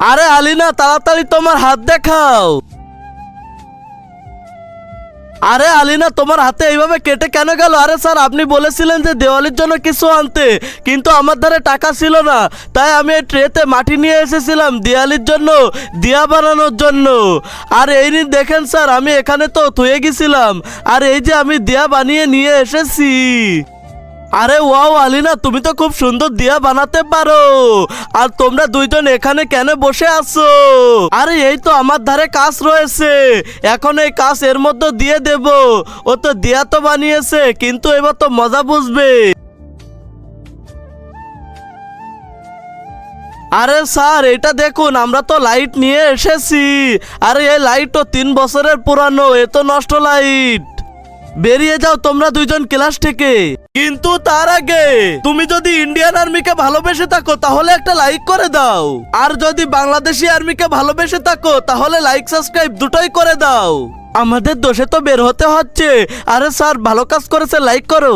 আরে আলিনা, তাড়াতাড়ি তোমার হাত দেখাও। আরে আলিনা, তোমার হাতে এইভাবে কেটে কেন গেল? আরে স্যার, আপনি বলেছিলেন যে দেওয়ালির জন্য কিছু আনতে, কিন্তু আমার ধারে টাকা ছিল না, তাই আমি এই ট্রেতে মাটি নিয়ে এসেছিলাম দিওয়ালির জন্য, দিয়া বানানোর জন্য। আর এই নিন দেখেন স্যার, আমি এখানে তো থুয়ে গেছিলাম, আর এই যে আমি দিয়া বানিয়ে নিয়ে এসেছি। আরে ওয়াও আলিনা, তুমি তো খুব সুন্দর দিয়া বানাতে পারো। আর তোমরা দুইজন এখানে কেন বসে আছো? আরে এই তো আমার ধারে কাজ রয়েছে, এখন এই কাজ এর মধ্যে দিয়ে দেব। ও তো দিয়া তো বানিয়েছে, কিন্তু এবার তো মজা বুঝবে। আরে স্যার, এটা দেখুন, আমরা তো লাইট নিয়ে এসেছি। আরে এই লাইট তো 3 বছরের পুরানো, এ তো নষ্ট লাইট। বেরিয়ে যাও তোমরা দুইজন ক্লাস থেকে। কিন্তু তার আগে তুমি যদি ইন্ডিয়ান আর্মিকে ভালোবেসে থাকো তাহলে একটা লাইক করে দাও, আর যদি বাংলাদেশি আর্মিকে ভালোবেসে থাকো তাহলে লাইক সাবস্ক্রাইব দুটোই করে দাও। আমাদের দেশে তো বের হতে হচ্ছে। আরে স্যার, ভালো কাজ করেছে, লাইক করো।